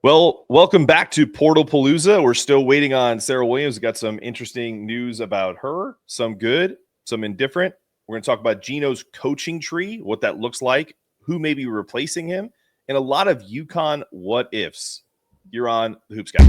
Well, welcome back to Portal Palooza. We're still waiting on Serah Williams. We got some interesting news about her, some good, some indifferent. We're going to talk about Geno's coaching tree, what that looks like, who may be replacing him, and a lot of UConn what ifs. You're on the Hoop Scout.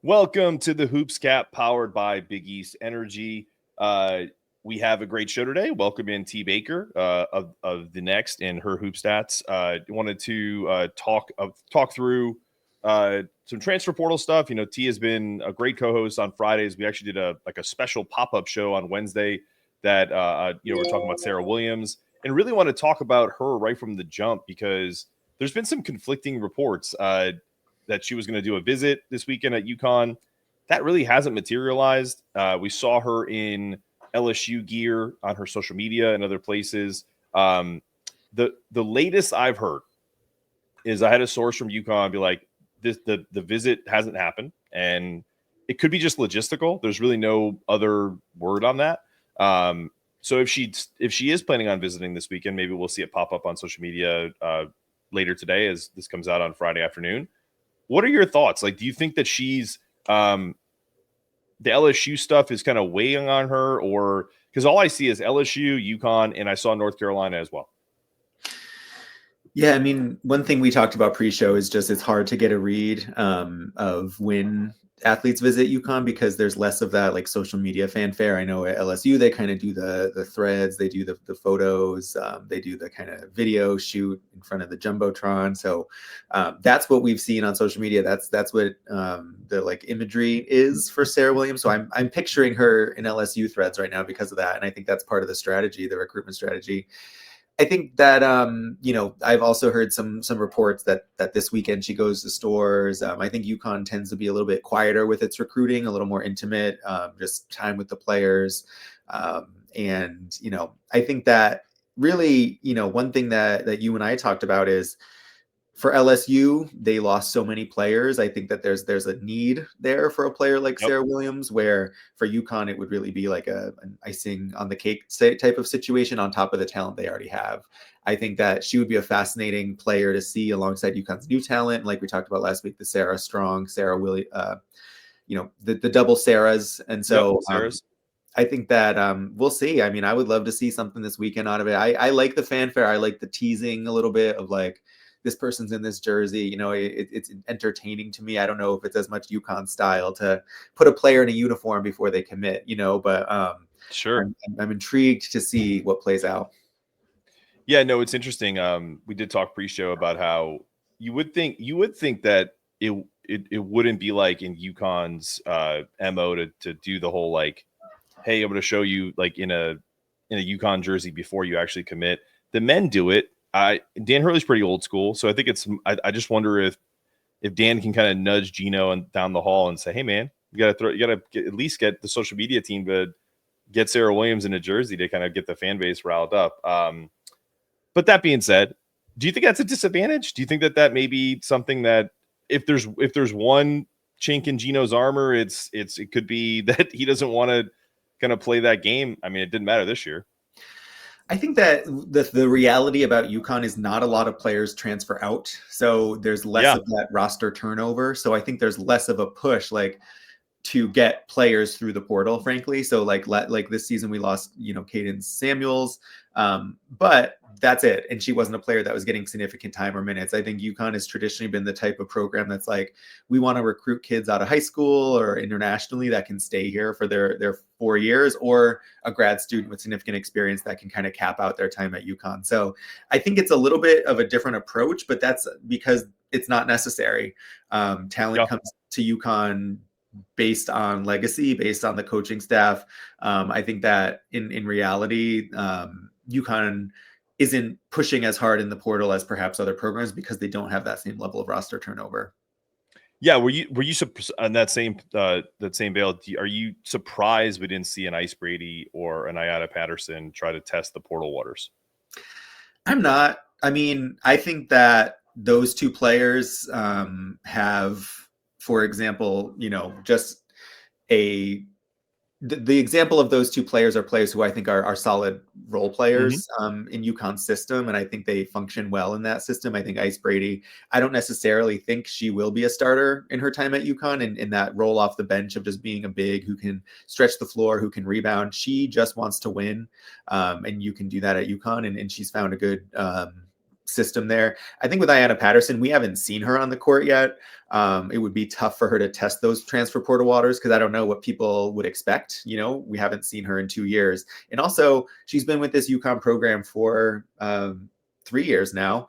Welcome to the Hoops Cap, powered by Big East Energy. We have a great show today. Welcome in T. Baker of the Next and her Hoop Stats. Wanted to talk through some transfer portal stuff. You know, T has been a great co-host on Fridays. We actually did a special pop-up show on Wednesday that we're talking about Serah Williams, and really want to talk about her right from the jump because there's been some conflicting reports. That she was going to do a visit this weekend at UConn. That really hasn't materialized. We saw her in LSU gear on her social media and other places. The latest I've heard is I had a source from UConn be like, the visit hasn't happened, and it could be just logistical. There's really no other word on that. So if she is planning on visiting this weekend, maybe we'll see it pop up on social media later today as this comes out on Friday afternoon. What are your thoughts? Like, do you think that she's the LSU stuff is kind of weighing on her, or because all I see is LSU, UConn, and I saw North Carolina as well? Yeah, I mean, one thing we talked about pre-show is just it's hard to get a read of when athletes visit UConn because there's less of that like social media fanfare. I know at LSU they kind of do the threads, they do the photos, they do the kind of video shoot in front of the jumbotron. So that's what we've seen on social media. That's what the like imagery is for Serah Williams. So I'm picturing her in LSU threads right now because of that, and I think that's part of the strategy, the recruitment strategy. I think that, I've also heard some reports that this weekend she goes to stores. I think UConn tends to be a little bit quieter with its recruiting, a little more intimate, just time with the players. I think that really, one thing that you and I talked about is for LSU, they lost so many players. I think that there's a need there for a player like Serah Williams, where for UConn, it would really be like an icing on the cake type of situation on top of the talent they already have. I think that she would be a fascinating player to see alongside UConn's new talent. Like we talked about last week, the Serah Strong, Serah Williams, the double Serahs. And so I think that we'll see. I mean, I would love to see something this weekend out of it. I like the fanfare. I like the teasing a little bit of like, this person's in this jersey, it's entertaining to me. I don't know if it's as much UConn style to put a player in a uniform before they commit, but sure. I'm intrigued to see what plays out. Yeah, no, it's interesting. We did talk pre-show about how you would think that it wouldn't be like in UConn's MO to do the whole like, hey, I'm going to show you like in a UConn jersey before you actually commit. The men do it. Dan Hurley's pretty old school, so I think I just wonder if Dan can kind of nudge Geno and down the hall and say, "Hey, man, you got to at least get the social media team to get Serah Williams in a jersey to kind of get the fan base riled up." But that being said, do you think that's a disadvantage? Do you think that may be something that if there's one chink in Geno's armor, it could be that he doesn't want to kind of play that game? I mean, it didn't matter this year. I think that the reality about UConn is not a lot of players transfer out. So there's less of that roster turnover. So I think there's less of a push like to get players through the portal, frankly. So like this season we lost, Caden Samuels, but that's it. And she wasn't a player that was getting significant time or minutes. I think UConn has traditionally been the type of program that's like, we want to recruit kids out of high school or internationally that can stay here for their 4 years, or a grad student with significant experience that can kind of cap out their time at UConn. So I think it's a little bit of a different approach, but that's because it's not necessary. Talent comes to UConn based on legacy, based on the coaching staff. I think that in reality, UConn isn't pushing as hard in the portal as perhaps other programs because they don't have that same level of roster turnover. Yeah, were you on that same veil? Are you surprised we didn't see an Ice Brady or an Ayada Patterson try to test the portal waters? I'm not. I mean, I think that those two players have, for example, just a the example of those two players are players who I think are solid role players in UConn's system, and I think they function well in that system. I think Ice Brady, I don't necessarily think she will be a starter in her time at UConn, and in that role off the bench of just being a big who can stretch the floor, who can rebound. She just wants to win, and you can do that at UConn, and she's found a good system there. I think with Ayanna Patterson, we haven't seen her on the court yet. It would be tough for her to test those transfer portal waters because I don't know what people would expect. We haven't seen her in 2 years. And also, she's been with this UConn program for 3 years now,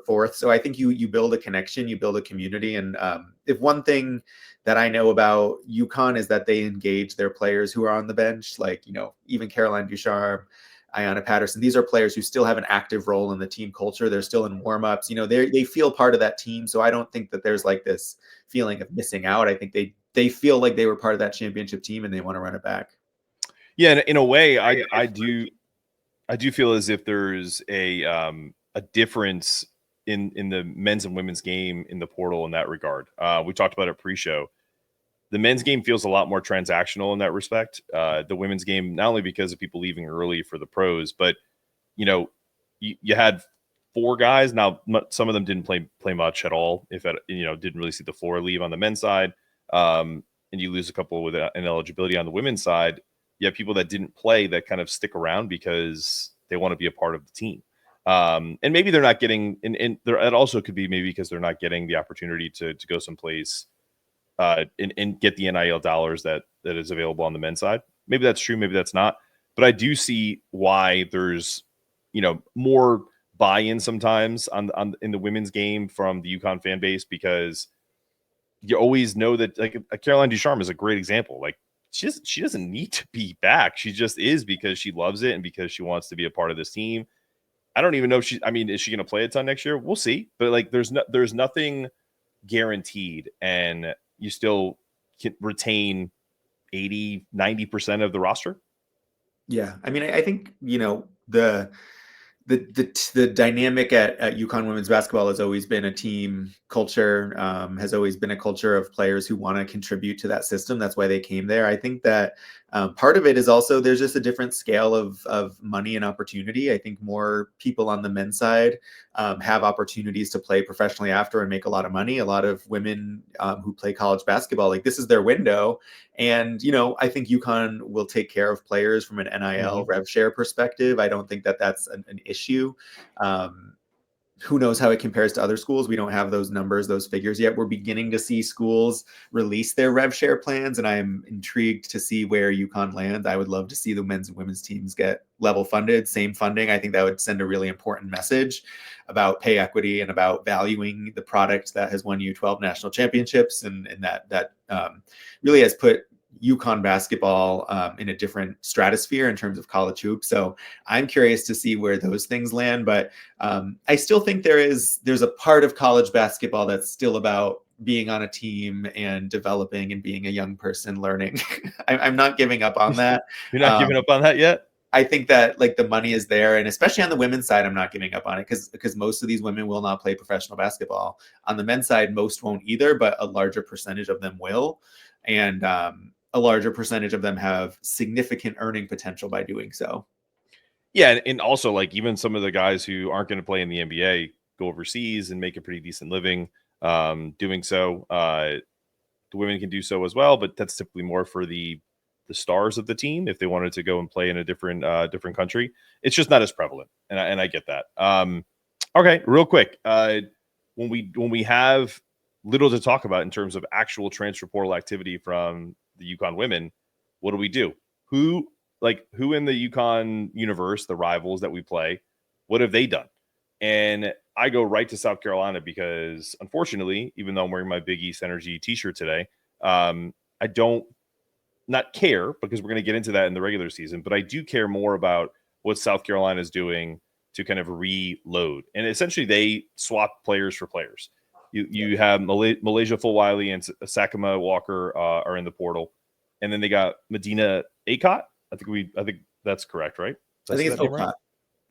fourth. So I think you build a connection, you build a community. And if one thing that I know about UConn is that they engage their players who are on the bench, like, even Caroline Ducharme, Ayanna Patterson. These are players who still have an active role in the team culture. They're still in warmups. They feel part of that team. So I don't think that there's like this feeling of missing out. I think they feel like they were part of that championship team and they want to run it back. Yeah, in a way, I do feel as if there's a difference in the men's and women's game in the portal in that regard. We talked about it pre-show. The men's game feels a lot more transactional in that respect. The women's game, not only because of people leaving early for the pros, but you had 4 guys. Now, some of them didn't play much at all. Didn't really see the floor leave on the men's side, and you lose a couple with ineligibility on the women's side. You have people that didn't play that kind of stick around because they want to be a part of the team. And maybe they're not getting, and it also could be maybe because they're not getting the opportunity to go someplace and get the NIL dollars that is available on the men's side. Maybe that's true, maybe that's not. But I do see why there's more buy-in sometimes on in the women's game from the UConn fan base, because you always know that, like, Caroline Ducharme is a great example. Like, she doesn't need to be back. She just is because she loves it and because she wants to be a part of this team. I don't even know if is she going to play a ton next year? We'll see. But like, there's nothing guaranteed, and you still can retain 80-90% of the roster. Yeah. I think, the dynamic at UConn women's basketball has always been a team culture, has always been a culture of players who want to contribute to that system. That's why they came there. I think that part of it is also there's just a different scale of money and opportunity. I think more people on the men's side have opportunities to play professionally after and make a lot of money. A lot of women who play college basketball, like, this is their window. And, I think UConn will take care of players from an NIL rev share perspective. I don't think that that's an issue. Who knows how it compares to other schools? We don't have those numbers, those figures yet. We're beginning to see schools release their rev share plans, and I'm intrigued to see where UConn lands. I would love to see the men's and women's teams get level funded, same funding. I think that would send a really important message about pay equity and about valuing the product that has won you 12 national championships, and that really has put UConn basketball in a different stratosphere in terms of college hoops. So I'm curious to see where those things land. But I still think there's a part of college basketball that's still about being on a team and developing and being a young person learning. I'm not giving up on that. You're not giving up on that yet? I think that, like, the money is there, and especially on the women's side, I'm not giving up on it because most of these women will not play professional basketball. On the men's side, most won't either, but a larger percentage of them will. And a larger percentage of them have significant earning potential by doing so. Yeah, and also, like, even some of the guys who aren't going to play in the NBA go overseas and make a pretty decent living doing so. The women can do so as well, but that's typically more for the stars of the team if they wanted to go and play in a different country. It's just not as prevalent, and I get that. Okay, real quick, when we have little to talk about in terms of actual transfer portal activity from the UConn women, what do? Who in the UConn universe, the rivals that we play, what have they done? And I go right to South Carolina because, unfortunately, even though I'm wearing my Big East Energy t-shirt today, I don't not care, because we're going to get into that in the regular season, but I do care more about what South Carolina is doing to kind of reload. And essentially they swap players for players. You have Malaysia Fulwiley and Sakima Walker are in the portal, and then they got Medina Akot. I think that's correct, right? I think it's Okot.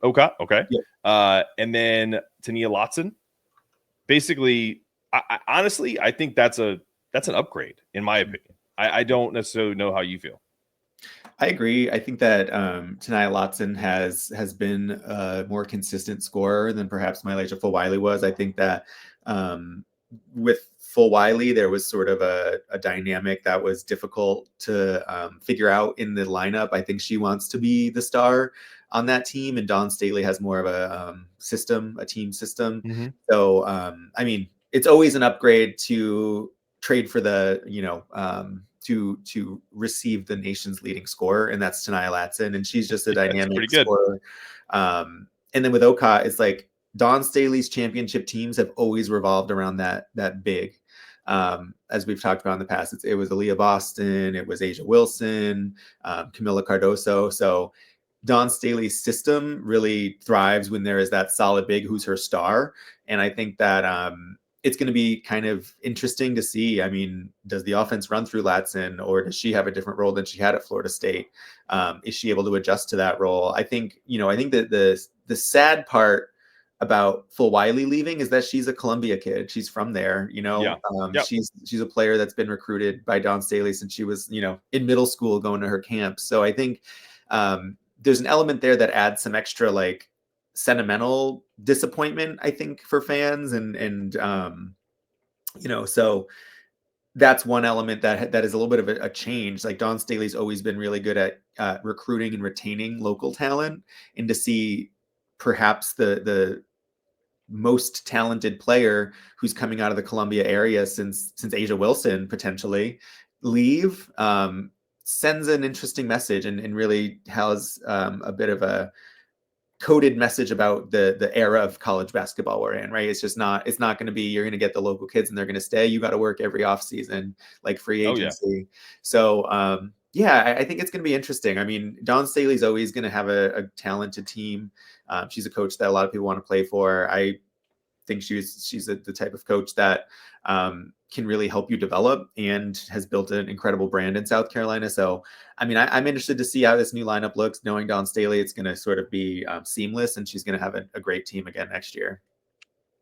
Okot, okay. Yeah. And then Tania Lotson. basically, honestly, I think that's an upgrade in my opinion. I don't necessarily know how you feel. I agree. I think that Tanaya Lotson has been a more consistent scorer than perhaps Mylasia Fulwiley was. I think that with Fulwiley, there was sort of a dynamic that was difficult to figure out in the lineup. I think she wants to be the star on that team, and Dawn Staley has more of a system, a team system. Mm-hmm. So, I mean, it's always an upgrade to trade for the, to receive the nation's leading scorer, and that's Tanaya Latson, and she's just a dynamic scorer. And then with Okot, it's like Dawn Staley's championship teams have always revolved around that big. As we've talked about in the past, it was Aaliyah Boston, it was Asia Wilson, Camila Cardoso. So Dawn Staley's system really thrives when there is that solid big who's her star. And I think that it's going to be kind of interesting to see. I mean, does the offense run through Latson, or does she have a different role than she had at Florida State? Is she able to adjust to that role? I think that the sad part about Fulwiley leaving is that she's a Columbia kid. She's from there, She's a player that's been recruited by Dawn Staley since she was, in middle school going to her camp. So I think there's an element there that adds some extra like sentimental disappointment, I think, for fans, and so that's one element that is a little bit of a change. Like Dawn Staley's always been really good at recruiting and retaining local talent, and to see perhaps the most talented player who's coming out of the Columbia area since Asia Wilson potentially leave sends an interesting message, and really has a bit of a coded message about the era of college basketball we're in, right? It's not going to be, you're going to get the local kids and they're going to stay. You got to work every off season, like free agency. Oh, yeah. So, I think it's going to be interesting. I mean, Dawn Staley's always going to have a talented team. She's a coach that a lot of people want to play for. I think she's the type of coach that can really help you develop, and has built an incredible brand in South Carolina. So, I mean, I'm interested to see how this new lineup looks. Knowing Dawn Staley, it's going to sort of be seamless, and she's going to have a great team again next year.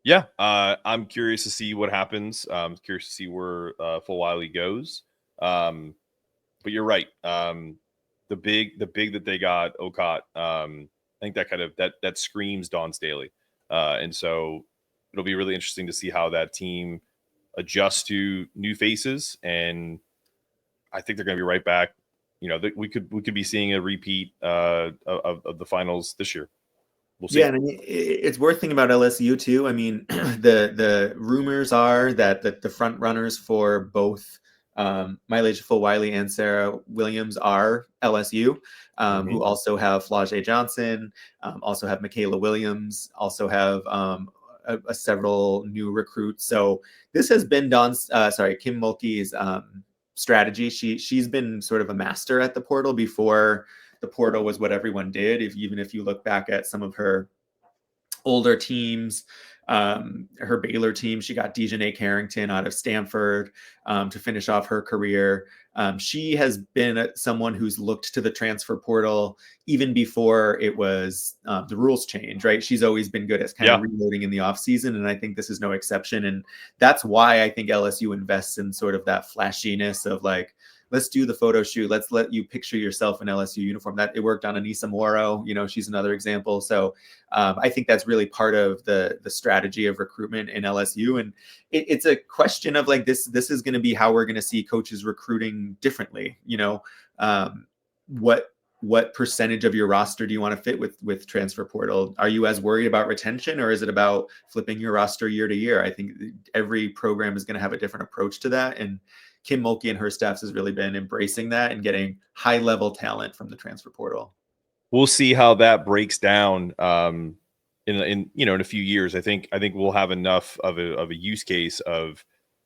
Yeah, I'm curious to see what happens. I'm curious to see where Fulwiley goes. But you're right. The big that they got, Okot, I think that kind of that screams Dawn Staley. And so it'll be really interesting to see how that team adjusts to new faces. And I think they're going to be right back. We could be seeing a repeat of the finals this year. We'll see. Yeah, and I mean, it's worth thinking about LSU too. I mean, the rumors are that the front runners for both Mylasia Fulwiley and Serah Williams are LSU, who also have Flau'jae Johnson, also have Michaela Williams, also have several new recruits. So this has been Kim Mulkey's strategy. She's been sort of a master at the portal before the portal was what everyone did. Even if you look back at some of her older teams, her Baylor team, she got Dejanay Carrington out of Stanford to finish off her career. She has been someone who's looked to the transfer portal even before it was the rules change, right? She's always been good at kind of reloading in the offseason, and I think this is no exception. And that's why I think LSU invests in sort of that flashiness of like, let's do the photo shoot. Let's let you picture yourself in LSU uniform. That it worked on Anissa Morrow. She's another example. So I think that's really part of the strategy of recruitment in LSU. And it's a question of like, this is going to be how we're going to see coaches recruiting differently. What percentage of your roster do you want to fit with transfer portal? Are you as worried about retention, or is it about flipping your roster year to year? I think every program is going to have a different approach to that. And Kim Mulkey and her staff has really been embracing that and getting high level talent from the transfer portal. We'll see how that breaks down in a few years. I think we'll have enough of a use case of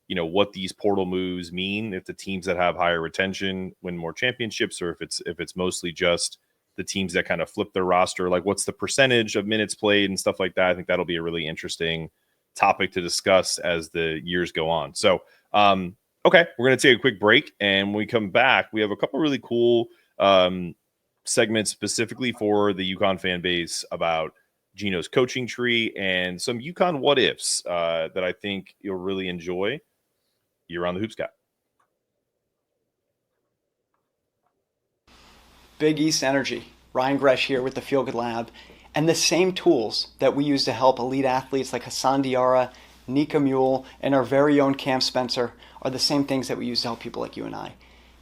what these portal moves mean, if the teams that have higher retention win more championships, or if it's mostly just the teams that kind of flip their roster, like what's the percentage of minutes played and stuff like that. I think that'll be a really interesting topic to discuss as the years go on. So okay, we're going to take a quick break, and when we come back, we have a couple really cool segments specifically for the UConn fan base about Geno's coaching tree, and some UConn what ifs that I think you'll really enjoy. You're on the Hoops Cap. Big East Energy. Ryan Gresh here with the Feel Good Lab. And the same tools that we use to help elite athletes like Hassan Diarra, Nika Mule, and our very own Cam Spencer are the same things that we use to help people like you and I.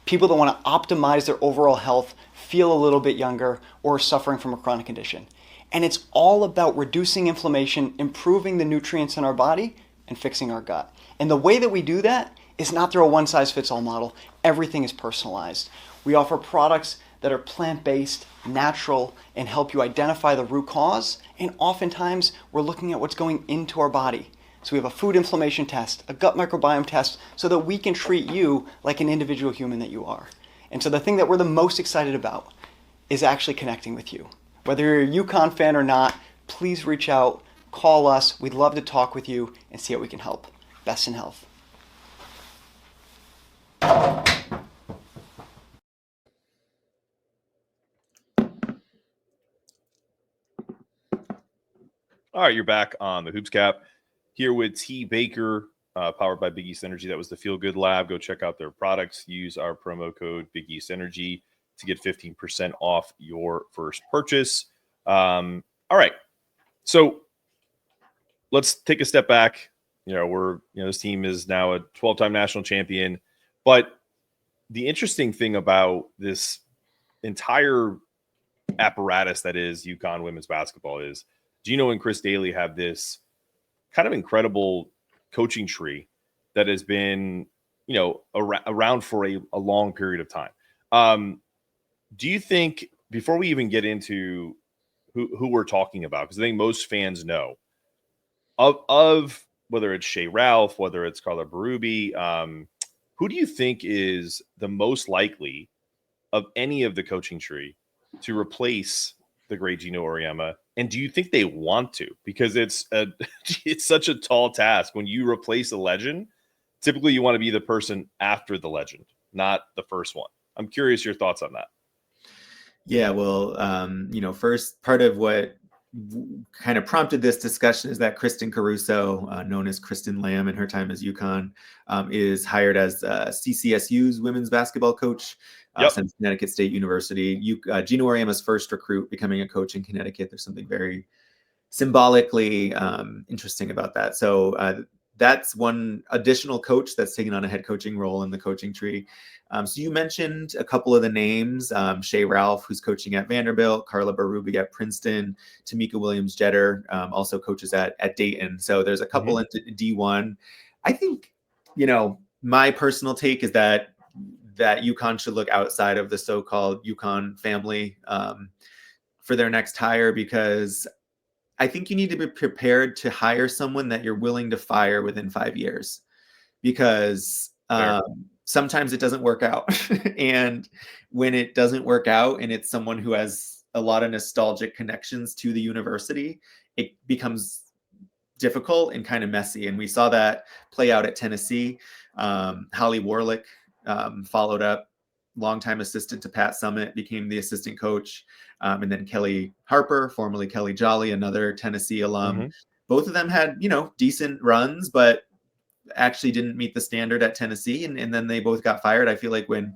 People that want to optimize their overall health, feel a little bit younger, or are suffering from a chronic condition. And it's all about reducing inflammation, improving the nutrients in our body, and fixing our gut. And the way that we do that is not through a one-size-fits-all model. Everything is personalized. We offer products that are plant-based, natural, and help you identify the root cause. And oftentimes, we're looking at what's going into our body. So we have a food inflammation test, a gut microbiome test, so that we can treat you like an individual human that you are. And so the thing that we're the most excited about is actually connecting with you. Whether you're a UConn fan or not, please reach out, call us. We'd love to talk with you and see how we can help. Best in health. All right, you're back on the Hoops Cap here with T. Baker, powered by Big East Energy. That was the Feel Good Lab. Go check out their products. Use our promo code Big East Energy to get 15% off your first purchase. All right, so let's take a step back. This team is now a 12-time national champion, but the interesting thing about this entire apparatus that is UConn women's basketball is Geno and Staley have this kind of incredible coaching tree that has been, around for a long period of time. Do you think, before we even get into who we're talking about, because I think most fans know of whether it's Serah Ralph, whether it's Carla Berube, who do you think is the most likely of any of the coaching tree to replace the great Geno Auriemma? And do you think they want to? Because it's such a tall task. When you replace a legend, typically you want to be the person after the legend, not the first one. I'm curious your thoughts on that. Yeah, well, first, part of what kind of prompted this discussion is that Kristen Caruso, known as Kristen Lamb in her time as UConn, is hired as CCSU's women's basketball coach since Connecticut State University. Geno Auriemma's first recruit becoming a coach in Connecticut. There's something very symbolically interesting about that. So that's one additional coach that's taken on a head coaching role in the coaching tree. So you mentioned a couple of the names, Serah Ralph, who's coaching at Vanderbilt, Carla Berube at Princeton, Tamika Williams-Jeter, also coaches at Dayton. So there's a couple into D1. I think, my personal take is that UConn should look outside of the so-called UConn family for their next hire, because I think you need to be prepared to hire someone that you're willing to fire within 5 years, because sometimes it doesn't work out. And when it doesn't work out and it's someone who has a lot of nostalgic connections to the university, it becomes difficult and kind of messy. And we saw that play out at Tennessee. Holly Warlick followed up, longtime assistant to Pat Summitt, became the assistant coach. And then Kelly Harper, formerly Kelly Jolly, another Tennessee alum. Both of them had, decent runs, but actually didn't meet the standard at Tennessee. And then they both got fired. I feel like when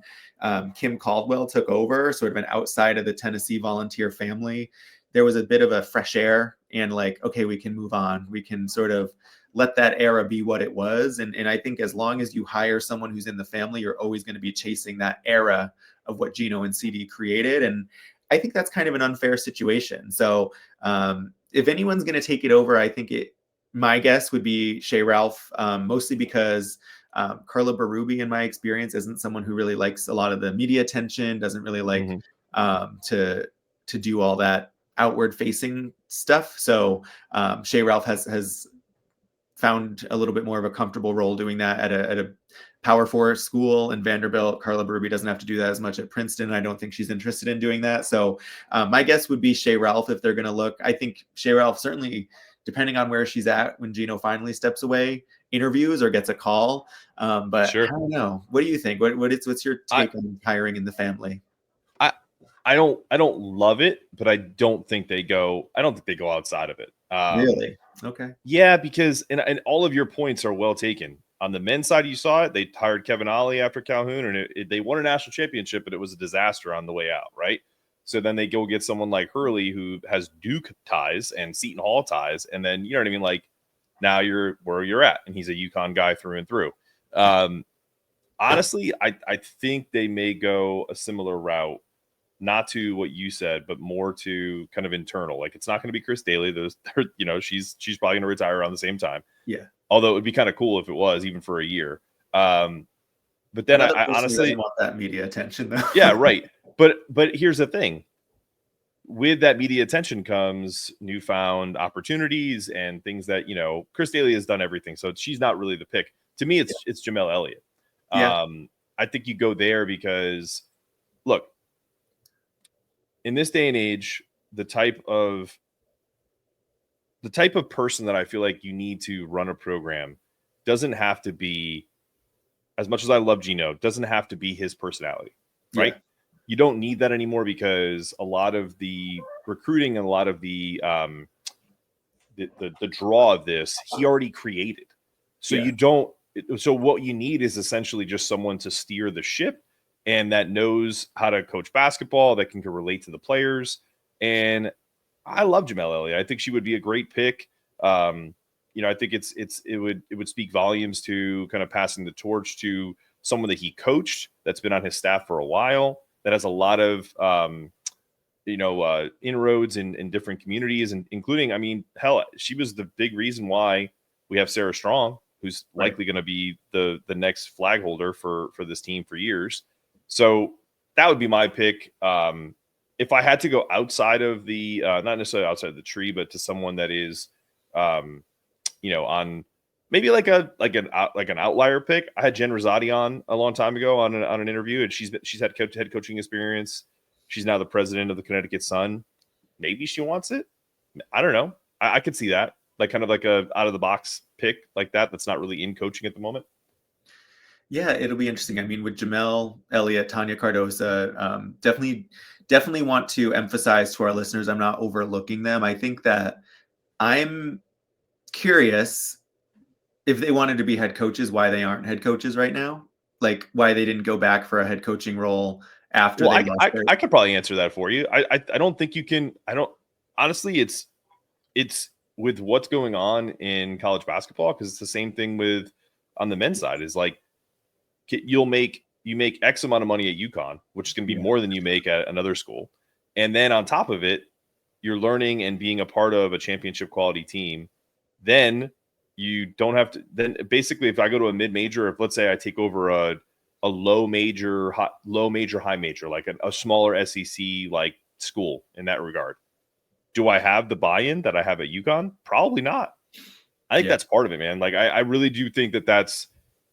Kim Caldwell took over, sort of an outside of the Tennessee volunteer family, there was a bit of a fresh air and okay, we can move on. We can sort of let that era be what it was. And I think as long as you hire someone who's in the family, you're always going to be chasing that era of what Geno and CD created. And I think that's kind of an unfair situation. So if anyone's going to take it over, I think my guess would be Serah Ralph, mostly because Carla Berube, in my experience, isn't someone who really likes a lot of the media attention, doesn't really like to do all that outward facing stuff. So Serah Ralph has found a little bit more of a comfortable role doing that at a Power 4 school in Vanderbilt. Carla Berube doesn't have to do that as much at Princeton. I don't think she's interested in doing that. So my guess would be Serah Ralph if they're going to look. I think Serah Ralph, certainly, depending on where she's at when Geno finally steps away, interviews or gets a call. But sure. I don't know. What do you think? What's your take on hiring in the family? I don't love it, but I don't think they go outside of it. Really? Okay. Yeah, because and all of your points are well taken. On the men's side, you saw it. They hired Kevin Ollie after Calhoun, and they won a national championship, but it was a disaster on the way out, right? So then they go get someone like Hurley who has Duke ties and Seton Hall ties, and then you know what I mean. Like now you're where you're at, and he's a UConn guy through and through. Honestly, I think they may go a similar route, not to what you said, but more to kind of internal. Like it's not going to be Chris Daly. She's probably going to retire around the same time. Yeah. Although it would be kind of cool if it was even for a year. But then I honestly want that media attention though. Yeah, right. But here's the thing. With that media attention comes newfound opportunities and things that, Chris Daly has done everything. So she's not really the pick. To me, it's Jamel Elliott. Yeah. I think you go there because look, in this day and age, the type of person that I feel like you need to run a program doesn't have to be, as much as I love Geno, doesn't have to be his personality, right? Yeah. You don't need that anymore because a lot of the recruiting and a lot of the draw of this, he already created. So you don't. So what you need is essentially just someone to steer the ship and that knows how to coach basketball, that can relate to the players. And I love Jamel Elliott. I think she would be a great pick. I think it would speak volumes to kind of passing the torch to someone that he coached that's been on his staff for a while, that has a lot of inroads in different communities, and including, hell, she was the big reason why we have Sarah Strong, who's likely going to be the next flag holder for this team for years. So that would be my pick. If I had to go outside of the, not necessarily outside of the tree, but to someone that is, on maybe like an outlier pick. I had Jen Rosati on a long time ago on an interview, and she's had head coaching experience. She's now the president of the Connecticut Sun. Maybe she wants it. I don't know. I could see that, like kind of like a out of the box pick like that. That's not really in coaching at the moment. Yeah, it'll be interesting. With Jamel Elliott, Tanya Cardoza, definitely want to emphasize to our listeners, I'm not overlooking them. I think that I'm curious if they wanted to be head coaches, why they aren't head coaches right now, like why they didn't go back for a head coaching role after. Well, I could probably answer that for you. I don't think you can. I don't honestly. It's with what's going on in college basketball, because it's the same thing with on the men's side. Is like you make X amount of money at UConn, which is going to be more than you make at another school, and then on top of it, you're learning and being a part of a championship quality team. Then you don't have to. Then basically, if I go to a mid-major, if let's say I take over a low major, high major, like a smaller SEC like school in that regard, do I have the buy-in that I have at UConn? Probably not. I think that's part of it, man. Like I really do think that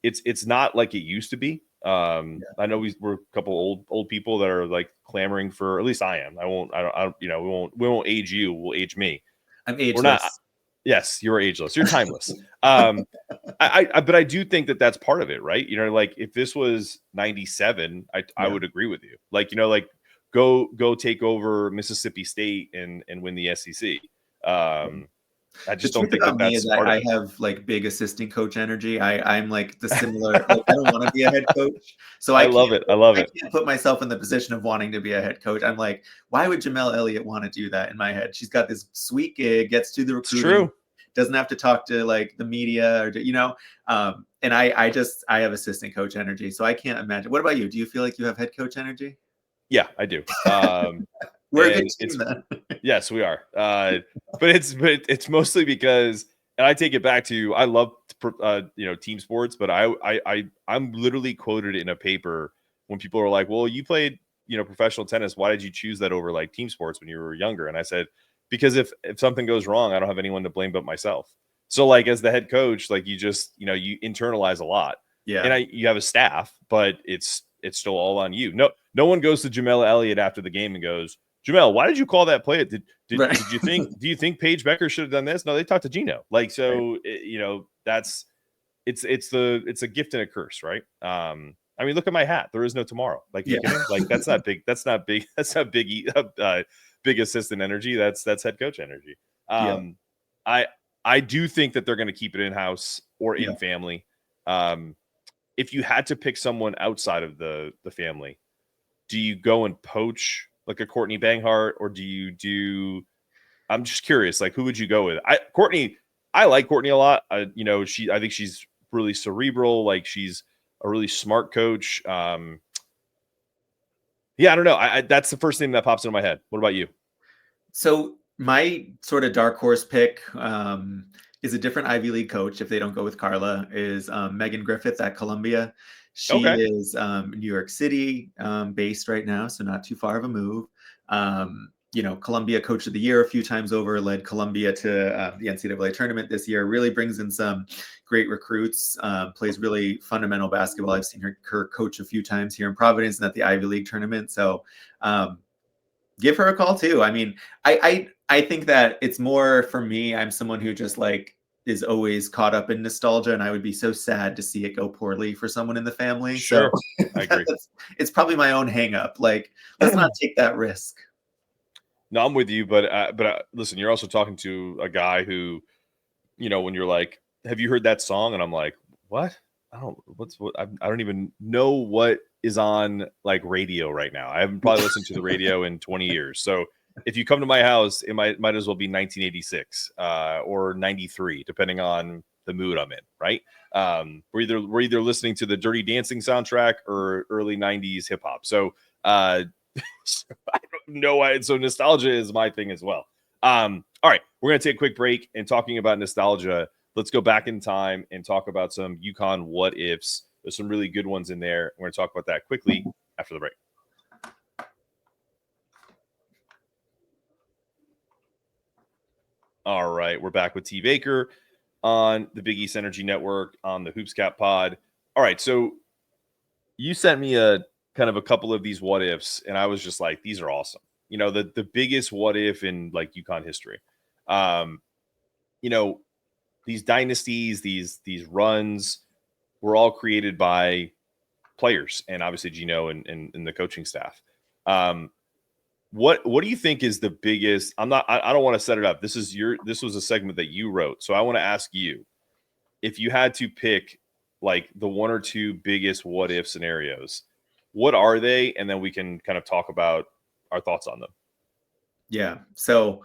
it's not like it used to be. I know we're a couple old people that are like clamoring for, at least I am. We won't age you. We'll age me. I'm ageless. We're not. Yes, you're ageless. You're timeless. But I do think that that's part of it, right? Like if this was 97, I would agree with you. Like, go take over Mississippi State and win the SEC. I just don't think that's part of it. I have like big assistant coach energy. I'm like the similar. Like, I don't want to be a head coach, so I love it. I can't put myself in the position of wanting to be a head coach. I'm like, why would Jamel Elliott want to do that? In my head, she's got this sweet gig, gets to the recruiting, true. Doesn't have to talk to like the media or and I have assistant coach energy, so I can't imagine. What about you? Do you feel like you have head coach energy? Yeah, I do. We're a good team then. Yes, we are. But it's mostly because, and I take it back to, I love team sports, but I'm literally quoted in a paper when people are like, well, you played professional tennis, why did you choose that over like team sports when you were younger? And I said, because if something goes wrong, I don't have anyone to blame but myself. So like as the head coach, like you just you internalize a lot. Yeah. And you have a staff, but it's still all on you. No one goes to Jamel Elliott after the game and goes, Jamel, why did you call that play? Did you think? Do you think Paige Becker should have done this? No, they talked to Geno. Like so, it's a gift and a curse, right? I mean, look at my hat. There is no tomorrow. Like, you kidding? Like, that's not big. That's not big. That's not big. Big assistant energy. That's head coach energy. I do think that they're going to keep it in house or in family. If you had to pick someone outside of the family, do you go and poach like a Courtney Banghart, or do you do? I'm just curious. Like, who would you go with? I like Courtney a lot. I think she's really cerebral. Like, she's a really smart coach. I don't know. That's the first thing that pops into my head. What about you? So my sort of dark horse pick is a different Ivy League coach. If they don't go with Carla, is Megan Griffith at Columbia. She is New York City based right now, so not too far of a move. Columbia Coach of the Year a few times over, led Columbia to the NCAA tournament this year, really brings in some great recruits, plays really fundamental basketball. I've seen her coach a few times here in Providence and at the Ivy League tournament. So give her a call too. I mean, I think that it's more for me. I'm someone who just like is always caught up in nostalgia, and I would be so sad to see it go poorly for someone in the family. Sure. So I agree. It's probably my own hang up. Like, let's not take that risk. No, I'm with you, but listen, you're also talking to a guy who, when you're like, have you heard that song? And I'm like, what? I don't even know what is on like radio right now. I haven't probably listened to the radio in 20 years. So if you come to my house, it might as well be 1986 or 93, depending on the mood I'm in. Right? We're either listening to the Dirty Dancing soundtrack or early 90s hip hop. So so I don't know why. So nostalgia is my thing as well. All right, we're gonna take a quick break, and talking about nostalgia, let's go back in time and talk about some UConn what ifs. There's some really good ones in there. We're gonna talk about that quickly after the break. All right, we're back with T. Baker on the Big East Energy Network on the Hoopscat Pod. All right, so you sent me a kind of a couple of these what ifs, and I was just like, these are awesome. The biggest what if in like UConn history. These dynasties, these runs were all created by players and obviously Geno and the coaching staff. What do you think is the biggest? I don't want to set it up. This was a segment that you wrote. So I want to ask you, if you had to pick like the one or two biggest what if scenarios, what are they? And then we can kind of talk about our thoughts on them. Yeah. So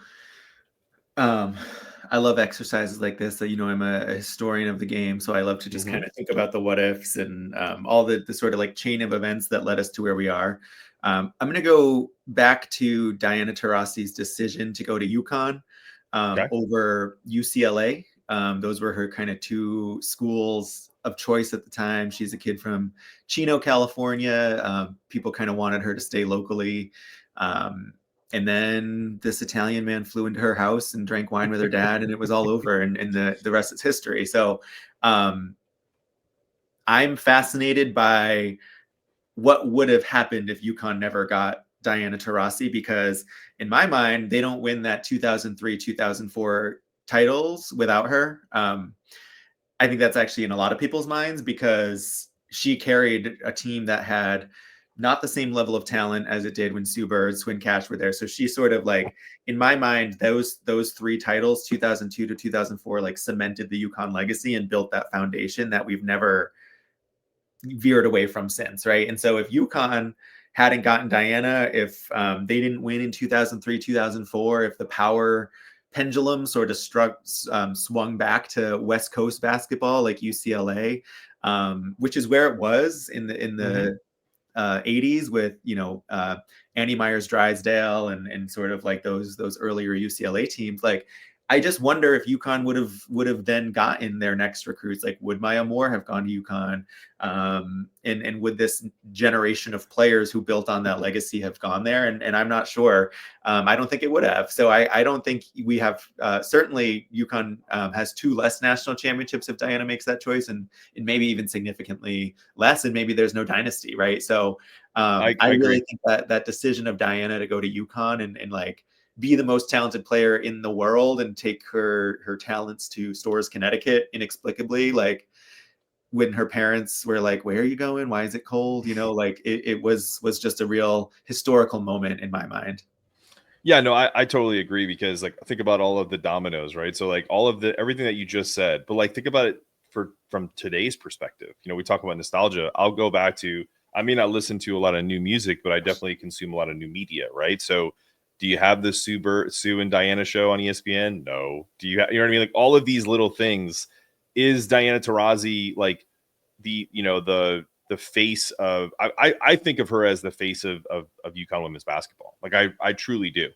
I love exercises like this. That I'm a historian of the game, so I love to just kind of think about the what ifs and all the sort of like chain of events that led us to where we are. I'm going to go back to Diana Taurasi's decision to go to UConn over UCLA. Those were her kind of two schools of choice at the time. She's a kid from Chino, California. People kind of wanted her to stay locally. And then this Italian man flew into her house and drank wine with her dad, and it was all over, and the rest is history. So I'm fascinated by what would have happened if UConn never got Diana Taurasi, because in my mind, they don't win that 2003, 2004 titles without her. I think that's actually in a lot of people's minds, because she carried a team that had not the same level of talent as it did when Sue Bird, Swin Cash were there. So she sort of like, in my mind, those three titles, 2002 to 2004, like cemented the UConn legacy and built that foundation that we've never veered away from since, right? And so if UConn hadn't gotten Diana, if they didn't win in 2003, 2004, if the power pendulum sort of swung back to West Coast basketball like UCLA, which is where it was in the 80s with Annie Myers Drysdale and sort of like those earlier UCLA teams. Like, I just wonder if UConn would have then gotten their next recruits. Like, would Maya Moore have gone to UConn? And would this generation of players who built on that legacy have gone there? And I'm not sure. I don't think it would have. So I don't think we have. Certainly, UConn has two less national championships if Diana makes that choice, and maybe even significantly less. And maybe there's no dynasty, right? So I really think that decision of Diana to go to UConn and like be the most talented player in the world and take her talents to Storrs, Connecticut, inexplicably, like, when her parents were like, "Where are you going? Why is it cold?" Like it was just a real historical moment in my mind. Yeah, no, I totally agree, because like think about all of the dominoes, right? So like all of the everything that you just said, but like think about it from today's perspective. We talk about nostalgia. I'll go back to, I may not listen to a lot of new music, but I definitely consume a lot of new media, right? So do you have the Sue and Diana show on ESPN? No. Do you you know what I mean? Like all of these little things. Is Diana Taurasi like the face of, I think of her as the face of UConn women's basketball. Like I truly do.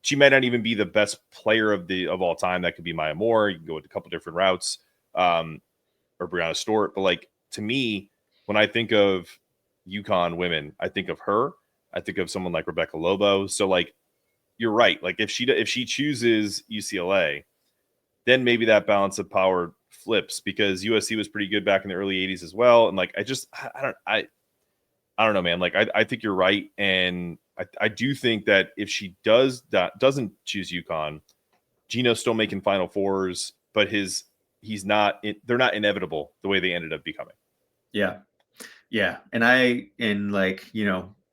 She might not even be the best player of all time. That could be Maya Moore. You can go with a couple different routes, or Brianna Stewart. But like to me, when I think of UConn women, I think of her. I think of someone like Rebecca Lobo. So like you're right. Like if she chooses UCLA, then maybe that balance of power flips, because USC was pretty good back in the early 80s as well. And like I don't know, man. Like I think you're right. And I do think that if she doesn't choose UConn, Geno's still making Final Fours, but they're not inevitable the way they ended up becoming. Yeah. Yeah. And like,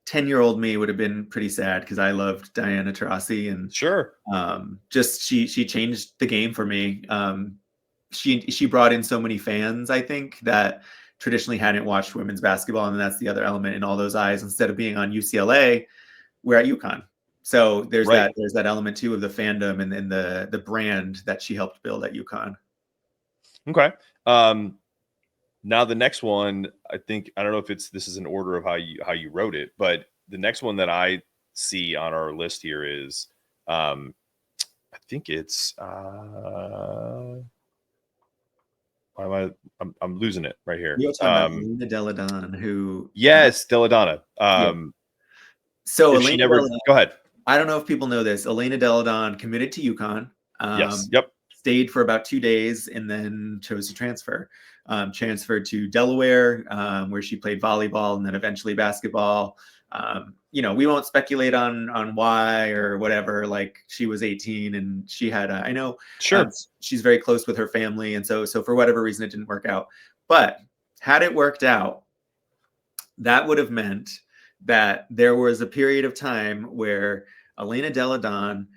10-year-old me would have been pretty sad because I loved Diana Taurasi, and Sure. just she changed the game for me. She brought in so many fans, I think, that traditionally hadn't watched women's basketball, and that's the other element in all those eyes. Instead of being on UCLA, we're at UConn. So there's Right. that element too of the fandom and the brand that she helped build at UConn. Okay. Now the next one, I don't know if this is an order of how you wrote it, but the next one that I see on our list here is, I think it's, I'm losing it right here. You're talking about Elena Delle, who yes, Delle. So if she never go ahead. I don't know if people know this. Elena Delle committed to UConn. Yes. Yep. Stayed for about 2 days and then chose to transfer. Transferred to Delaware, where she played volleyball and then eventually basketball. We won't speculate on why or whatever. Like she was 18 and she had I know sure she's very close with her family, and so for whatever reason it didn't work out. But had it worked out, that would have meant that there was a period of time where Elena Delle,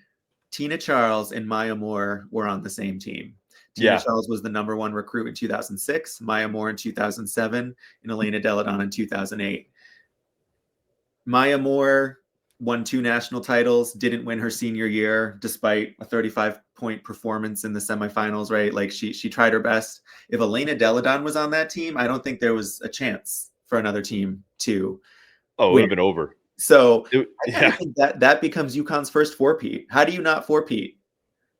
Tina Charles, and Maya Moore were on the same team. Tina Charles was the #1 recruit in 2006, Maya Moore in 2007, and Elena Delle in 2008. Maya Moore won 2 national titles, didn't win her senior year despite a 35-point performance in the semifinals, right? Like she tried her best. If Elena Delle was on that team, I don't think there was a chance for another team to it would have been over. So I think that becomes UConn's first four-peat. How do you not four-peat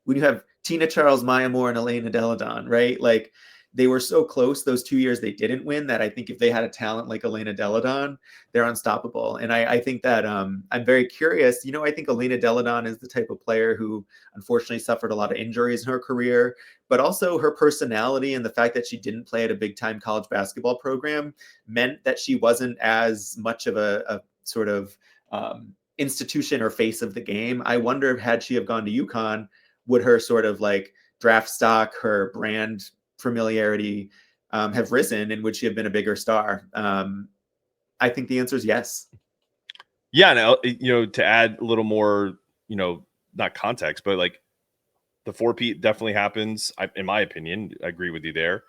when you have Tina Charles, Maya Moore, and Elena Delle, right? Like they were so close those 2 years they didn't win that I think if they had a talent like Elena Delle, they're unstoppable. And I think that I'm very curious. I think Elena Delle is the type of player who unfortunately suffered a lot of injuries in her career, but also her personality and the fact that she didn't play at a big-time college basketball program meant that she wasn't as much of a sort of institution or face of the game. I wonder if had she have gone to UConn, would her sort of like draft stock, her brand familiarity have risen, and would she have been a bigger star? I think the answer is yes. Yeah. Now, to add a little more, not context, but like the four-peat definitely happens. In my opinion, I agree with you there.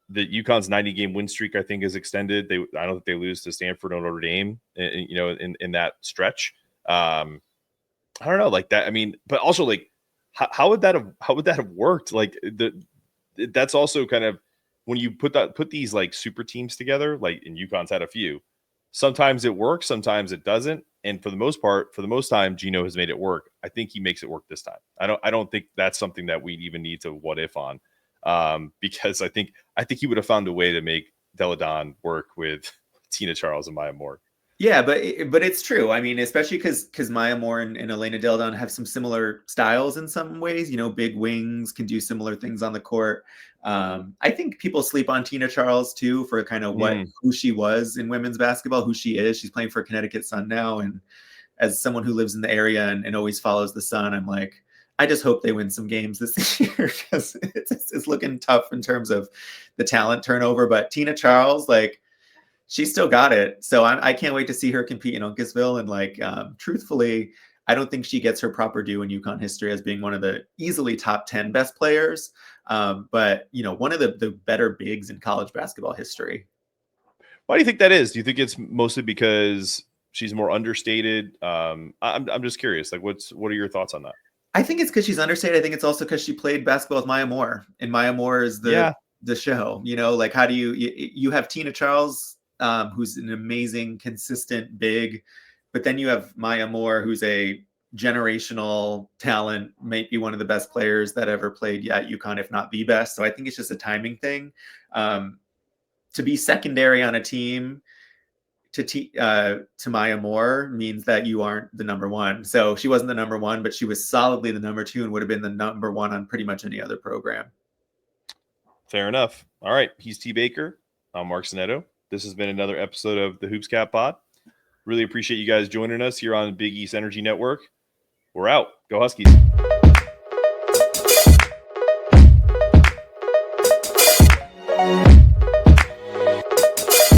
The UConn's 90-game win streak, I think, is extended. I don't think they lose to Stanford or Notre Dame, in that stretch. I don't know, like that. I mean, but also like, how would that have worked? Like that's also kind of when you put these like super teams together, like in UConn's had a few. Sometimes it works, sometimes it doesn't. And for the most time, Geno has made it work. I think he makes it work this time. I don't think that's something that we even need to what if on. Because I think he would have found a way to make Delle work with Tina Charles and Maya Moore. Yeah, but it's true. I mean, especially because Maya Moore and Elena Delle have some similar styles in some ways. Big wings, can do similar things on the court. I think people sleep on Tina Charles too for kind of who she was in women's basketball, who she is. She's playing for Connecticut Sun now, and as someone who lives in the area and always follows the Sun, I'm like, I just hope they win some games this year because it's looking tough in terms of the talent turnover. But Tina Charles, like, she still got it. So I can't wait to see her compete in Uncasville. And like, truthfully, I don't think she gets her proper due in UConn history as being one of the easily top 10 best players. But, you know, one of the better bigs in college basketball history. Why do you think that is? Do you think it's mostly because she's more understated? I'm just curious. Like, what are your thoughts on that? I think it's because she's understated. I think it's also because she played basketball with Maya Moore, and Maya Moore is the show. You know, like, how do you have Tina Charles, who's an amazing, consistent big, but then you have Maya Moore, who's a generational talent, maybe one of the best players that ever played at UConn, if not the best. So I think it's just a timing thing. To be secondary on a team to Maya Moore means that you aren't the number one. So she wasn't the number one, but she was solidly the number two and would have been the number one on pretty much any other program. Fair enough. All right. He's T. Baker. I'm Mark Zanetto. This has been another episode of the Hoops Cap Pod. Really appreciate you guys joining us here on Big East Energy Network. We're out. Go Huskies.